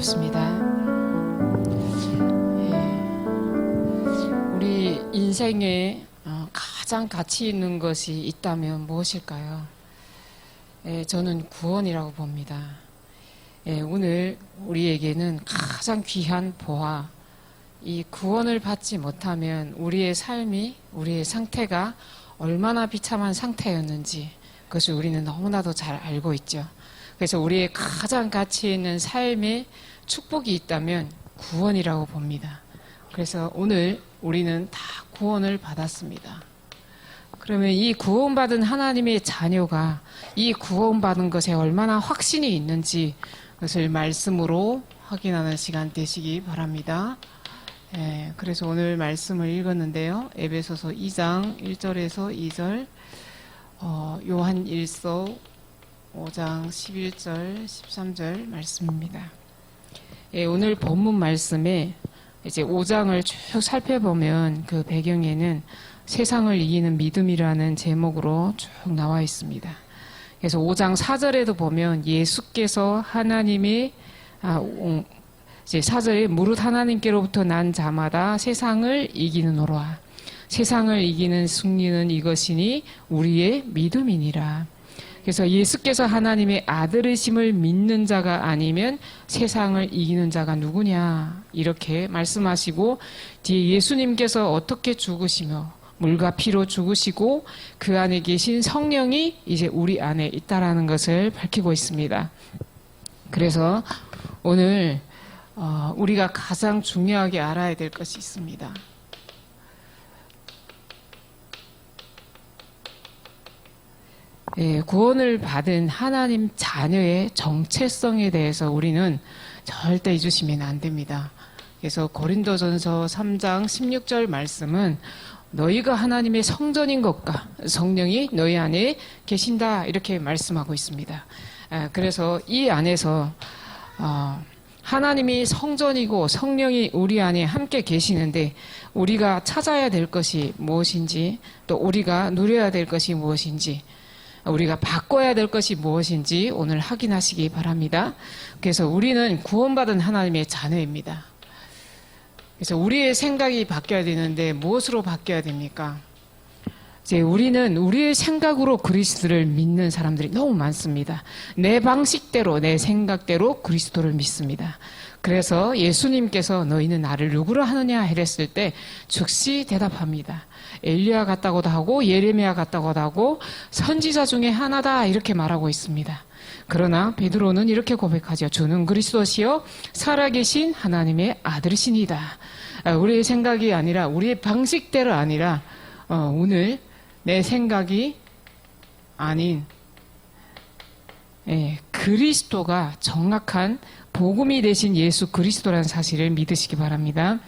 반갑습니다. 우리 인생에 가장 가치 있는 것이 있다면 무엇일까요? 저는 구원이라고 봅니다. 오늘 우리에게는 가장 귀한 보화, 이 구원을 받지 못하면 우리의 삶이, 우리의 상태가 얼마나 비참한 상태였는지 그것을 우리는 너무나도 잘 알고 있죠. 그래서 우리의 가장 가치 있는 삶에 축복이 있다면 구원이라고 봅니다. 그래서 오늘 우리는 다 구원을 받았습니다. 그러면 이 구원받은 하나님의 자녀가 이 구원받은 것에 얼마나 확신이 있는지 그것을 말씀으로 확인하는 시간 되시기 바랍니다. 그래서 오늘 말씀을 읽었는데요. 에베소서 2장 1절에서 2절, 요한 1서 5장 11절, 13절 말씀입니다. 오늘 본문 말씀에 이제 5장을 쭉 살펴보면 그 배경에는 세상을 이기는 믿음이라는 제목으로 쭉 나와 있습니다. 그래서 5장 4절에도 보면 예수께서 하나님의 이제 4절에 무릇 하나님께로부터 난 자마다 세상을 이기는노라. 세상을 이기는 승리는 이것이니 우리의 믿음이니라. 그래서 예수께서 하나님의 아들이심을 믿는 자가 아니면 세상을 이기는 자가 누구냐 이렇게 말씀하시고 뒤에 예수님께서 어떻게 죽으시며 물과 피로 죽으시고 그 안에 계신 성령이 이제 우리 안에 있다라는 것을 밝히고 있습니다. 그래서 오늘 우리가 가장 중요하게 알아야 될 것이 있습니다. 구원을 받은 하나님 자녀의 정체성에 대해서 우리는 절대 잊으시면 안 됩니다. 그래서 고린도전서 3장 16절 말씀은 너희가 하나님의 성전인 것과 성령이 너희 안에 계신다 이렇게 말씀하고 있습니다. 그래서 이 안에서 하나님이 성전이고 성령이 우리 안에 함께 계시는데 우리가 찾아야 될 것이 무엇인지 또 우리가 누려야 될 것이 무엇인지 우리가 바꿔야 될 것이 무엇인지 오늘 확인하시기 바랍니다. 그래서 우리는 구원받은 하나님의 자녀입니다. 그래서 우리의 생각이 바뀌어야 되는데 무엇으로 바뀌어야 됩니까? 이제 우리는 우리의 생각으로 그리스도를 믿는 사람들이 너무 많습니다. 내 방식대로 내 생각대로 그리스도를 믿습니다. 그래서 예수님께서 너희는 나를 누구로 하느냐 했을 때 즉시 대답합니다. 엘리야 같다고도 하고 예레미야 같다고도 하고 선지자 중에 하나다 이렇게 말하고 있습니다. 그러나 베드로는 이렇게 고백하죠. 주는 그리스도시요 살아계신 하나님의 아들이시니다. 우리의 생각이 아니라 우리의 방식대로 아니라 오늘 내 생각이 아닌 그리스도가 정확한 복음이 되신 예수 그리스도라는 사실을 믿으시기 바랍니다.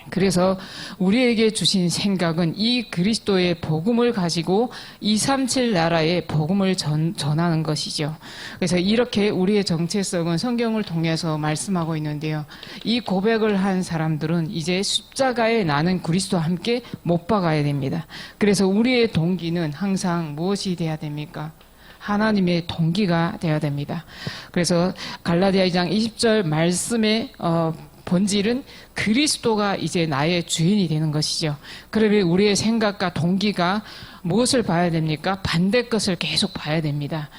그래서 우리에게 주신 생각은 이 그리스도의 복음을 가지고 237 나라의 복음을 전하는 것이죠. 그래서 이렇게 우리의 정체성은 성경을 통해서 말씀하고 있는데요. 이 고백을 한 사람들은 이제 십자가에 나는 그리스도와 함께 못 박아야 됩니다. 그래서 우리의 동기는 항상 무엇이 돼야 됩니까? 하나님의 동기가 되어야 됩니다. 그래서 갈라디아 2장 20절 말씀에 본질은 그리스도가 이제 나의 주인이 되는 것이죠. 그러면 우리의 생각과 동기가 무엇을 봐야 됩니까? 반대 것을 계속 봐야 됩니다.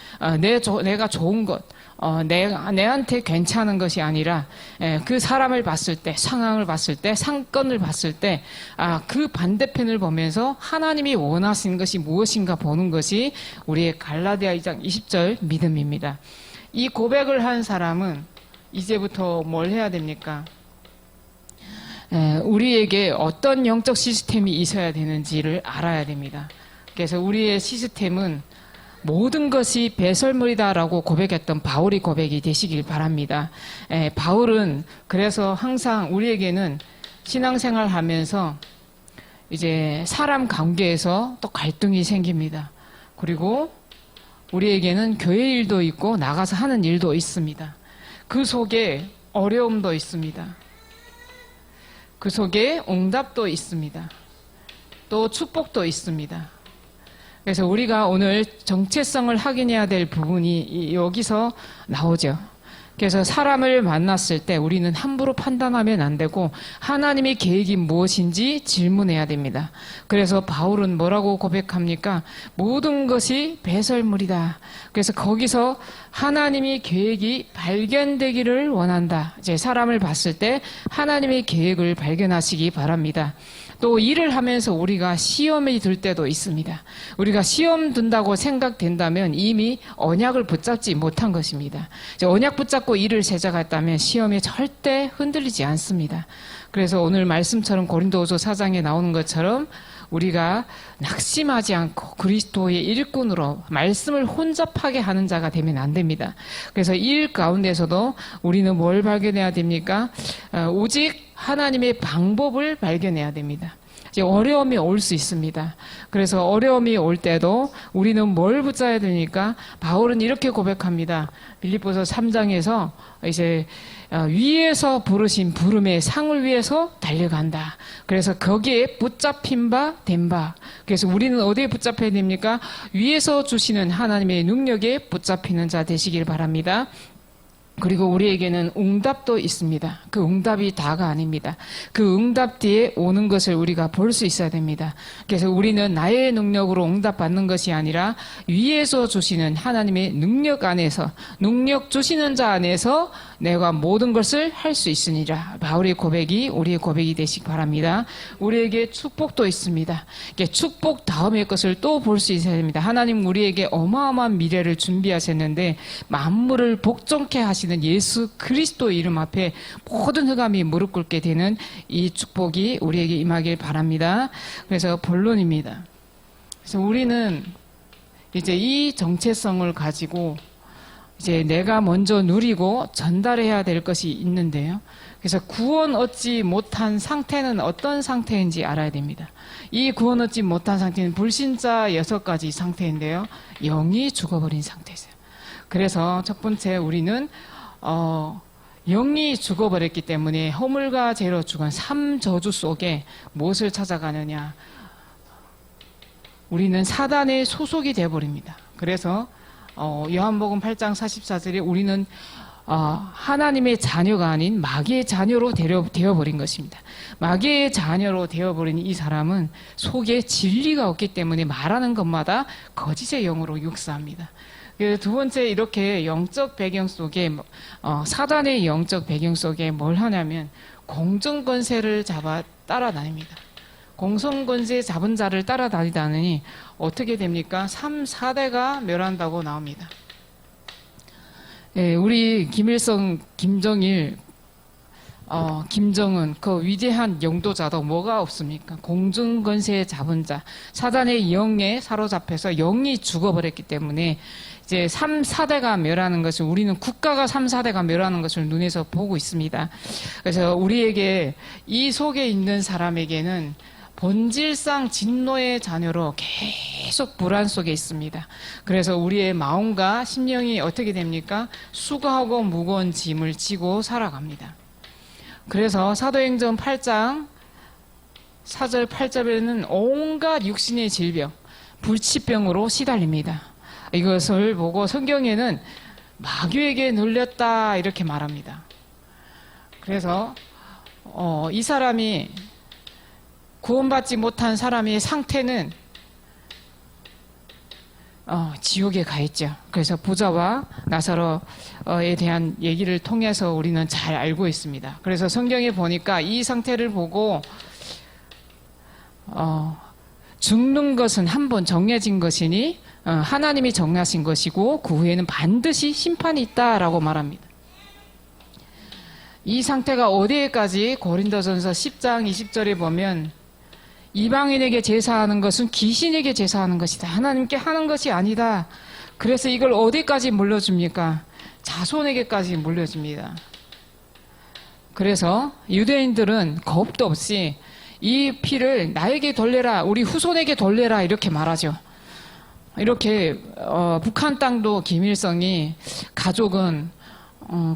내가 좋은 것, 내한테 괜찮은 것이 아니라 그 사람을 봤을 때, 상황을 봤을 때, 상권을 봤을 때 그 반대편을 보면서 하나님이 원하시는 것이 무엇인가 보는 것이 우리의 갈라디아 2장 20절 믿음입니다. 이 고백을 한 사람은 이제부터 뭘 해야 됩니까? 우리에게 어떤 영적 시스템이 있어야 되는지를 알아야 됩니다. 그래서 우리의 시스템은 모든 것이 배설물이다라고 고백했던 바울이 고백이 되시길 바랍니다. 바울은 그래서 항상 우리에게는 신앙생활 하면서 이제 사람 관계에서 또 갈등이 생깁니다. 그리고 우리에게는 교회 일도 있고 나가서 하는 일도 있습니다. 그 속에 어려움도 있습니다. 그 속에 응답도 있습니다. 또 축복도 있습니다. 그래서 우리가 오늘 정체성을 확인해야 될 부분이 여기서 나오죠. 그래서 사람을 만났을 때 우리는 함부로 판단하면 안 되고 하나님의 계획이 무엇인지 질문해야 됩니다. 그래서 바울은 뭐라고 고백합니까? 모든 것이 배설물이다. 그래서 거기서 하나님의 계획이 발견되기를 원한다. 이제 사람을 봤을 때 하나님의 계획을 발견하시기 바랍니다. 또 일을 하면서 우리가 시험이 들 때도 있습니다. 우리가 시험 든다고 생각된다면 이미 언약을 붙잡지 못한 것입니다. 언약 붙잡고 일을 시작했다면 시험에 절대 흔들리지 않습니다. 그래서 오늘 말씀처럼 고린도후서 4장에 나오는 것처럼 우리가 낙심하지 않고 그리스도의 일꾼으로 말씀을 혼잡하게 하는 자가 되면 안 됩니다. 그래서 일 가운데서도 우리는 뭘 발견해야 됩니까? 오직 하나님의 방법을 발견해야 됩니다. 이제 어려움이 올 수 있습니다. 그래서 어려움이 올 때도 우리는 뭘 붙잡아야 되니까 바울은 이렇게 고백합니다. 빌립보서 3장에서 이제 위에서 부르신 부름의 상을 위해서 달려간다. 그래서 거기에 붙잡힌 바 된 바. 그래서 우리는 어디에 붙잡혀야 됩니까? 위에서 주시는 하나님의 능력에 붙잡히는 자 되시길 바랍니다. 그리고 우리에게는 응답도 있습니다. 그 응답이 다가 아닙니다. 그 응답 뒤에 오는 것을 우리가 볼 수 있어야 됩니다. 그래서 우리는 나의 능력으로 응답받는 것이 아니라 위에서 주시는 하나님의 능력 안에서, 능력 주시는 자 안에서 내가 모든 것을 할 수 있으니라. 바울의 고백이 우리의 고백이 되시기 바랍니다. 우리에게 축복도 있습니다. 축복 다음의 것을 또 볼 수 있어야 됩니다. 하나님 우리에게 어마어마한 미래를 준비하셨는데 만물을 복종케 하시는 예수 그리스도 이름 앞에 모든 흑암이 무릎 꿇게 되는 이 축복이 우리에게 임하길 바랍니다. 그래서 본론입니다. 그래서 우리는 이제 이 정체성을 가지고 이제 내가 먼저 누리고 전달해야 될 것이 있는데요. 그래서 구원 얻지 못한 상태는 어떤 상태인지 알아야 됩니다. 이 구원 얻지 못한 상태는 불신자 6가지 상태인데요. 영이 죽어버린 상태세요. 그래서 첫 번째 우리는 영이 죽어버렸기 때문에 허물과 죄로 죽은 3저주 속에 무엇을 찾아가느냐. 우리는 사단의 소속이 되어버립니다. 그래서 요한복음 8장 44절에 우리는 하나님의 자녀가 아닌 마귀의 자녀로 되어버린 것입니다. 마귀의 자녀로 되어버린 이 사람은 속에 진리가 없기 때문에 말하는 것마다 거짓의 영으로 육사합니다. 두 번째 이렇게 영적 배경 속에 사단의 영적 배경 속에 뭘 하냐면 공정권세를 잡아 따라다닙니다. 공성권세 잡은 자를 따라다니다니 어떻게 됩니까? 3, 4대가 멸한다고 나옵니다. 예, 우리 김일성, 김정일, 김정은 그 위대한 영도자도 뭐가 없습니까? 공중권세 잡은 자, 사단의 영에 사로잡혀서 영이 죽어버렸기 때문에 이제 3, 4대가 멸하는 것을 우리는 국가가 3, 4대가 멸하는 것을 눈에서 보고 있습니다. 그래서 우리에게 이 속에 있는 사람에게는 본질상 진노의 자녀로 계속 불안 속에 있습니다. 그래서 우리의 마음과 심령이 어떻게 됩니까? 수고하고 무거운 짐을 지고 살아갑니다. 그래서 사도행전 8장 4절 8절에는 온갖 육신의 질병, 불치병으로 시달립니다. 이것을 보고 성경에는 마귀에게 눌렸다 이렇게 말합니다. 그래서 이 사람이 구원받지 못한 사람의 상태는 지옥에 가 있죠. 그래서 부자와 나사로에 대한 얘기를 통해서 우리는 잘 알고 있습니다. 그래서 성경에 보니까 이 상태를 보고 죽는 것은 한 번 정해진 것이니 하나님이 정하신 것이고 그 후에는 반드시 심판이 있다라고 말합니다. 이 상태가 어디에까지 고린도전서 10장 20절에 보면 이방인에게 제사하는 것은 귀신에게 제사하는 것이다. 하나님께 하는 것이 아니다. 그래서 이걸 어디까지 물려줍니까? 자손에게까지 물려줍니다. 그래서 유대인들은 겁도 없이 이 피를 나에게 돌려라, 우리 후손에게 돌려라 이렇게 말하죠. 이렇게 북한 땅도 김일성이 가족은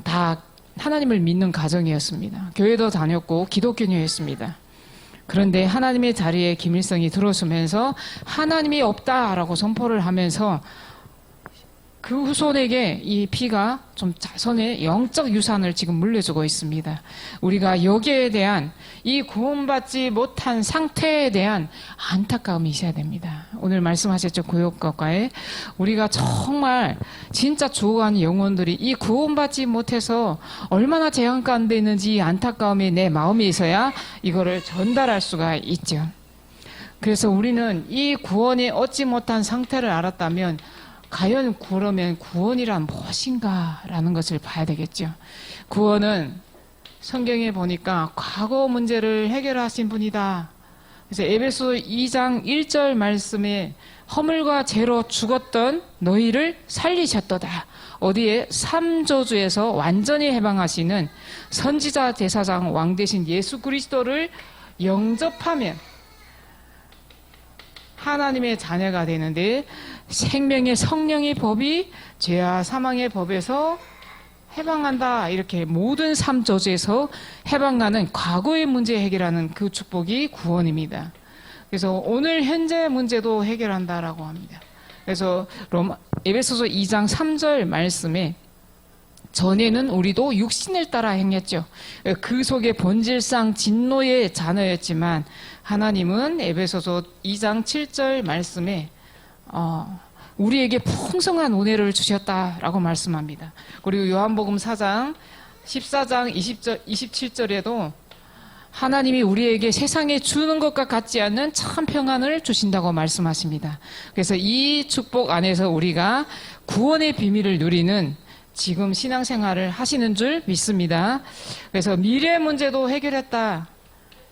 다 하나님을 믿는 가정이었습니다. 교회도 다녔고 기독교인이었습니다. 그런데 하나님의 자리에 김일성이 들어서면서 하나님이 없다라고 선포를 하면서 그 후손에게 이 피가 좀 자손의 영적 유산을 지금 물려주고 있습니다. 우리가 여기에 대한 이 구원받지 못한 상태에 대한 안타까움이 있어야 됩니다. 오늘 말씀하셨죠. 구역가에 우리가 정말 진짜 죽어가는 영혼들이 이 구원받지 못해서 얼마나 재앙 가운데 있는지 이 안타까움이 내 마음에 있어야 이거를 전달할 수가 있죠. 그래서 우리는 이 구원이 얻지 못한 상태를 알았다면 과연 그러면 구원이란 무엇인가라는 것을 봐야 되겠죠. 구원은 성경에 보니까 과거 문제를 해결하신 분이다. 그래서 에베소 2장 1절 말씀에 허물과 죄로 죽었던 너희를 살리셨도다. 어디에? 삼저주에서 완전히 해방하시는 선지자 대사장 왕 대신 예수 그리스도를 영접하면 하나님의 자녀가 되는데 생명의 성령의 법이 죄와 사망의 법에서 해방한다. 이렇게 모든 삼저주에서 해방하는 과거의 문제 해결하는 그 축복이 구원입니다. 그래서 오늘 현재 문제도 해결한다라고 합니다. 그래서 에베소서 2장 3절 말씀에 전에는 우리도 육신을 따라 행했죠. 그 속에 본질상 진노의 자녀였지만 하나님은 에베소서 2장 7절 말씀에 우리에게 풍성한 은혜를 주셨다라고 말씀합니다. 그리고 요한복음 4장 14장 27절에도 하나님이 우리에게 세상에 주는 것과 같지 않는 참 평안을 주신다고 말씀하십니다. 그래서 이 축복 안에서 우리가 구원의 비밀을 누리는 지금 신앙생활을 하시는 줄 믿습니다. 그래서 미래 문제도 해결했다.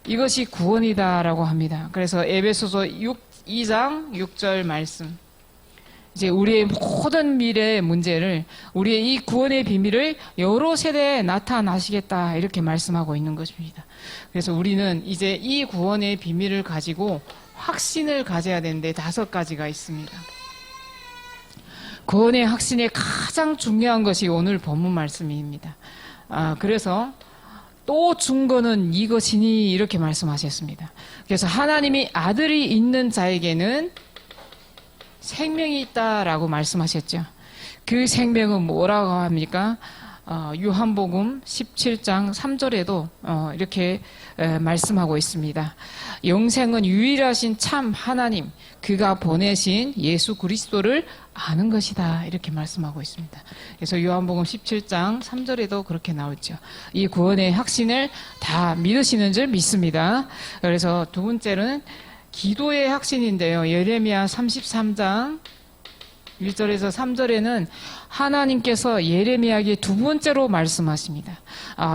이것이 구원이다라고 합니다. 그래서 에베소서 2장 6절 말씀. 이제 우리의 모든 미래의 문제를, 우리의 이 구원의 비밀을 여러 세대에 나타나시겠다 이렇게 말씀하고 있는 것입니다. 그래서 우리는 이제 이 구원의 비밀을 가지고 확신을 가져야 되는데 5가지가 있습니다. 구원의 확신의 가장 중요한 것이 오늘 본문 말씀입니다. 그래서 또 증거는 이것이니 이렇게 말씀하셨습니다. 그래서 하나님이 아들이 있는 자에게는 생명이 있다라고 말씀하셨죠. 그 생명은 뭐라고 합니까? 요한복음 17장 3절에도 이렇게 말씀하고 있습니다. 영생은 유일하신 참 하나님, 그가 보내신 예수 그리스도를 아는 것이다. 이렇게 말씀하고 있습니다. 그래서 요한복음 17장 3절에도 그렇게 나오죠. 이 구원의 확신을 다 믿으시는 줄 믿습니다. 그래서 두 번째는 기도의 확신인데요. 예레미야 33장 1절에서 3절에는 하나님께서 예레미야에게 두 번째로 말씀하십니다.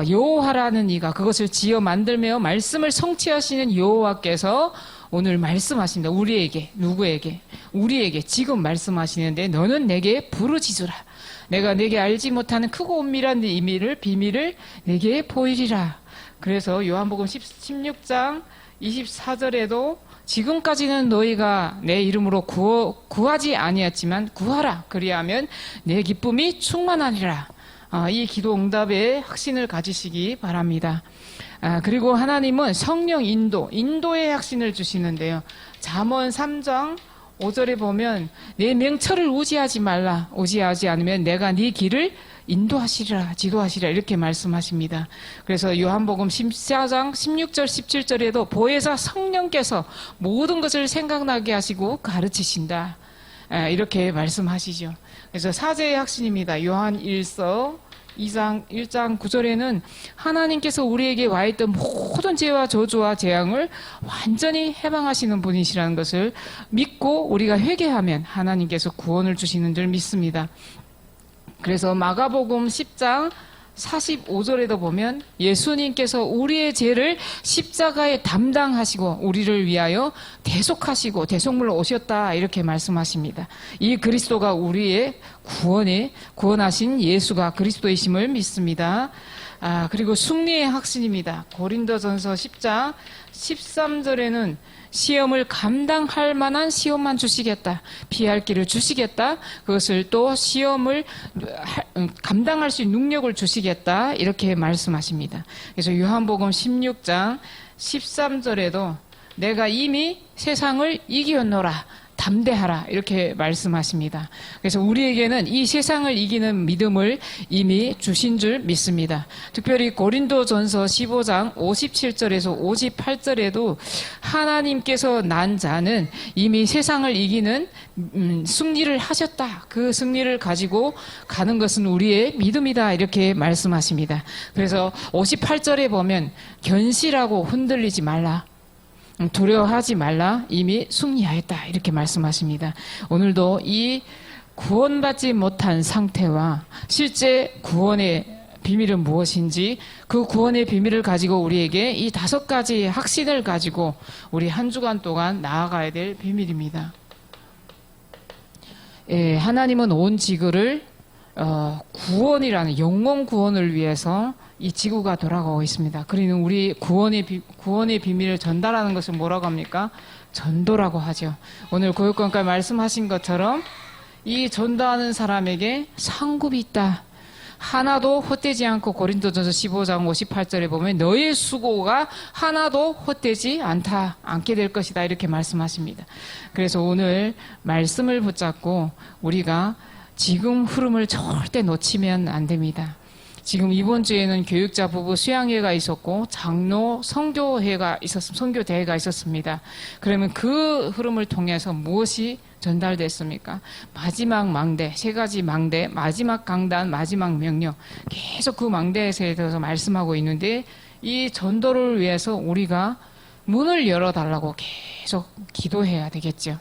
여호와라는 이가 그것을 지어 만들며 말씀을 성취하시는 여호와께서 오늘 말씀하십니다. 우리에게, 누구에게? 우리에게 지금 말씀하시는데 너는 내게 부르짖으라. 내가 내게 알지 못하는 크고 은밀한 비밀을 내게 보이리라. 그래서 요한복음 16장 24절에도 지금까지는 너희가 내 이름으로 구하지 아니했지만 구하라. 그리하면 내 기쁨이 충만하리라. 이 기도 응답에 확신을 가지시기 바랍니다. 그리고 하나님은 성령 인도의 확신을 주시는데요. 잠언 3장 5절에 보면 내 명철을 의지하지 말라. 의지하지 않으면 내가 네 길을 인도하시리라, 지도하시리라 이렇게 말씀하십니다. 그래서 요한복음 14장 16절 17절에도 보혜사 성령께서 모든 것을 생각나게 하시고 가르치신다. 이렇게 말씀하시죠. 그래서 사제의 확신입니다. 요한 1서 1장 9절에는 하나님께서 우리에게 와있던 모든 죄와 저주와 재앙을 완전히 해방하시는 분이시라는 것을 믿고 우리가 회개하면 하나님께서 구원을 주시는 줄 믿습니다. 그래서 마가복음 10장 45절에도 보면 예수님께서 우리의 죄를 십자가에 담당하시고 우리를 위하여 대속하시고 대속물로 오셨다 이렇게 말씀하십니다. 이 그리스도가 우리의 구원하신 예수가 그리스도이심을 믿습니다. 그리고 승리의 확신입니다. 고린도전서 10장 13절에는 시험을 감당할 만한 시험만 주시겠다. 피할 길을 주시겠다. 그것을 또 시험을 감당할 수 있는 능력을 주시겠다. 이렇게 말씀하십니다. 그래서 요한복음 16장 13절에도 내가 이미 세상을 이기었노라. 담대하라 이렇게 말씀하십니다. 그래서 우리에게는 이 세상을 이기는 믿음을 이미 주신 줄 믿습니다. 특별히 고린도전서 15장 57절에서 58절에도 하나님께서 난 자는 이미 세상을 이기는 승리를 하셨다. 그 승리를 가지고 가는 것은 우리의 믿음이다 이렇게 말씀하십니다. 그래서 58절에 보면 견실하고 흔들리지 말라. 두려워하지 말라. 이미 승리하였다. 이렇게 말씀하십니다. 오늘도 이 구원받지 못한 상태와 실제 구원의 비밀은 무엇인지 그 구원의 비밀을 가지고 우리에게 이 5가지 확신을 가지고 우리 한 주간 동안 나아가야 될 비밀입니다. 예, 하나님은 온 지구를 구원이라는 영원 구원을 위해서 이 지구가 돌아가고 있습니다. 그리고 우리 구원의 비밀을 전달하는 것을 뭐라고 합니까? 전도라고 하죠. 오늘 고역관과 말씀하신 것처럼 이 전도하는 사람에게 상급이 있다. 하나도 헛되지 않고 고린도전서 15장 58절에 보면 너의 수고가 하나도 헛되지 않게 될 것이다 이렇게 말씀하십니다. 그래서 오늘 말씀을 붙잡고 우리가 지금 흐름을 절대 놓치면 안 됩니다. 지금 이번 주에는 교육자 부부 수양회가 있었고 장로 선교대회가 있었습니다. 그러면 그 흐름을 통해서 무엇이 전달됐습니까? 마지막 망대, 3가지 망대, 마지막 강단, 마지막 명령 계속 그 망대에 대해서 말씀하고 있는데 이 전도를 위해서 우리가 문을 열어달라고 계속 기도해야 되겠죠.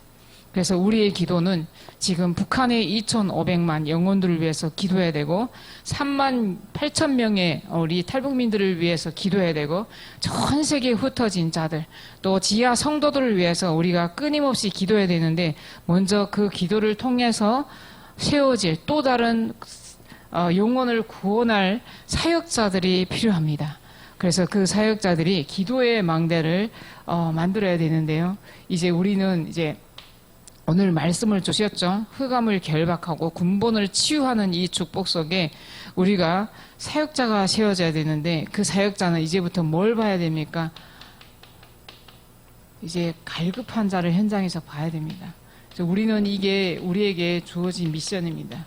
그래서 우리의 기도는 지금 북한의 2,500만 영혼들을 위해서 기도해야 되고 3만 8천 명의 우리 탈북민들을 위해서 기도해야 되고 전 세계에 흩어진 자들 또 지하 성도들을 위해서 우리가 끊임없이 기도해야 되는데 먼저 그 기도를 통해서 세워질 또 다른 영혼을 구원할 사역자들이 필요합니다. 그래서 그 사역자들이 기도의 망대를 만들어야 되는데요. 이제 우리는 오늘 말씀을 주셨죠. 흑암을 결박하고 군본을 치유하는 이 축복 속에 우리가 사역자가 세워져야 되는데 그 사역자는 이제부터 뭘 봐야 됩니까? 이제 갈급한 자를 현장에서 봐야 됩니다. 그래서 우리는 이게 우리에게 주어진 미션입니다.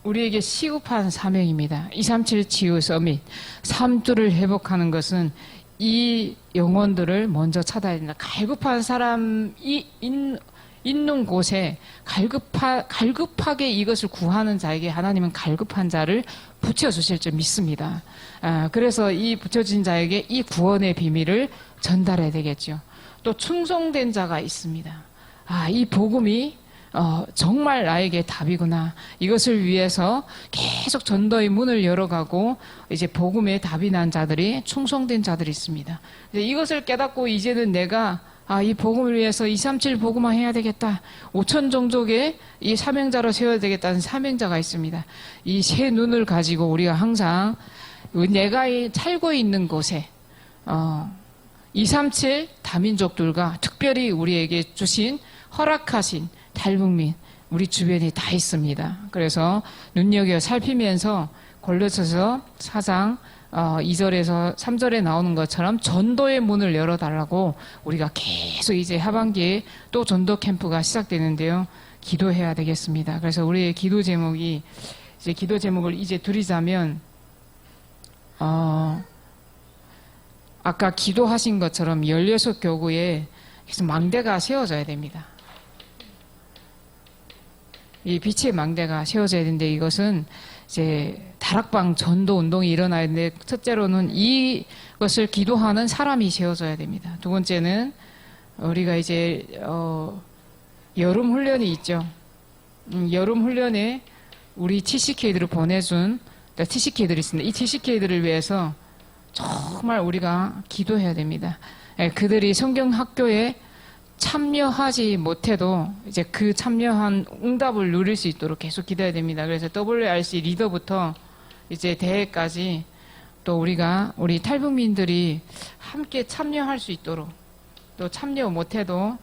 우리에게 시급한 사명입니다. 237 치유 서밋 3주를 회복하는 것은 이 영혼들을 먼저 찾아야 된다. 갈급한 사람이 있는 곳에 갈급하게 이것을 구하는 자에게 하나님은 갈급한 자를 붙여주실 줄 믿습니다. 그래서 이 붙여진 자에게 이 구원의 비밀을 전달해야 되겠죠. 또 충성된 자가 있습니다. 이 복음이 정말 나에게 답이구나. 이것을 위해서 계속 전도의 문을 열어가고 이제 복음에 답이 난 자들이 충성된 자들이 있습니다. 이것을 깨닫고 이제는 내가 이 복음을 위해서 237 복음화 해야 되겠다. 5천 종족의 이 사명자로 세워야 되겠다는 사명자가 있습니다. 이 새 눈을 가지고 우리가 항상 내가 살고 있는 곳에 237 다민족들과 특별히 우리에게 주신 허락하신 탈북민 우리 주변에 다 있습니다. 그래서 눈여겨 살피면서 골로새서 4장 2절에서 3절에 나오는 것처럼 전도의 문을 열어달라고 우리가 계속 이제 하반기에 또 전도 캠프가 시작되는데요. 기도해야 되겠습니다. 그래서 우리의 기도 제목을 이제 드리자면 아까 기도하신 것처럼 16교구에 망대가 세워져야 됩니다. 이 빛의 망대가 세워져야 되는데 이것은 이제 다락방 전도 운동이 일어나야 되는데 첫째로는 이것을 기도하는 사람이 세워져야 됩니다. 두 번째는 우리가 이제 여름 훈련이 있죠. 여름 훈련에 우리 TCK들을 보내준 TCK들이 있습니다. 이 TCK들을 위해서 정말 우리가 기도해야 됩니다. 그들이 성경학교에 참여하지 못해도 이제 그 참여한 응답을 누릴 수 있도록 계속 기도해야 됩니다. 그래서 WRC 리더부터 이제 대회까지 또 우리 탈북민들이 함께 참여할 수 있도록 또 참여 못해도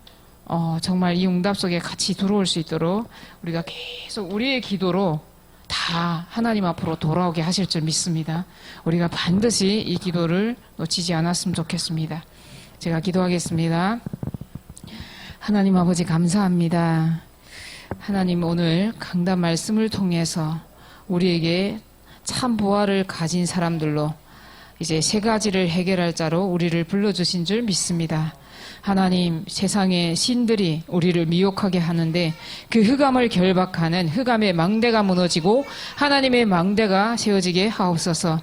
정말 이 응답 속에 같이 들어올 수 있도록 우리가 계속 우리의 기도로 다 하나님 앞으로 돌아오게 하실 줄 믿습니다. 우리가 반드시 이 기도를 놓치지 않았으면 좋겠습니다. 제가 기도하겠습니다. 하나님 아버지 감사합니다. 하나님 오늘 강단 말씀을 통해서 우리에게 참 보화를 가진 사람들로 이제 세 가지를 해결할 자로 우리를 불러주신 줄 믿습니다. 하나님, 세상의 신들이 우리를 미혹하게 하는데 그 흑암을 결박하는 흑암의 망대가 무너지고 하나님의 망대가 세워지게 하옵소서.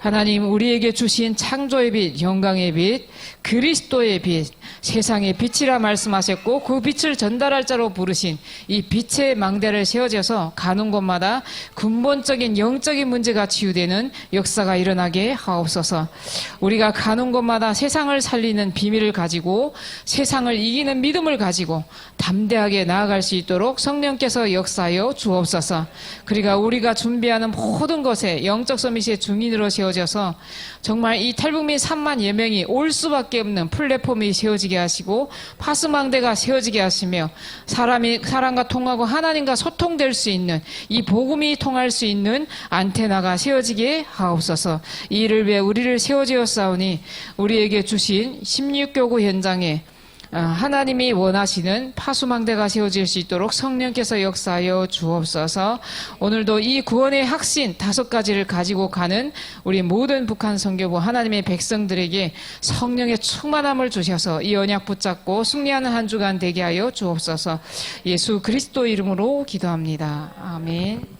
하나님, 우리에게 주신 창조의 빛, 영광의 빛, 그리스도의 빛, 세상의 빛이라 말씀하셨고 그 빛을 전달할 자로 부르신 이 빛의 망대를 세워져서 가는 곳마다 근본적인 영적인 문제가 치유되는 역사가 일어나게 하옵소서. 우리가 가는 곳마다 세상을 살리는 비밀을 가지고 세상을 이기는 믿음을 가지고 담대하게 나아갈 수 있도록 성령께서 역사하여 주옵소서. 그리고 우리가 준비하는 모든 것에 영적 서밋의 중인으로 세워져서 정말 이 탈북민 3만 예명이 올 수밖에 없는 플랫폼이 세워지게 하시고 파수망대가 세워지게 하시며 사람과 통하고 하나님과 소통될 수 있는 이 복음이 통할 수 있는 안테나가 세워지게 하옵소서. 이 일을 위해 우리를 세워지었사오니 우리에게 주신 16교구 현장에 하나님이 원하시는 파수망대가 세워질 수 있도록 성령께서 역사하여 주옵소서. 오늘도 이 구원의 확신 5가지를 가지고 가는 우리 모든 북한 선교부 하나님의 백성들에게 성령의 충만함을 주셔서 이 언약 붙잡고 승리하는 한 주간 되게 하여 주옵소서. 예수 그리스도 이름으로 기도합니다. 아멘.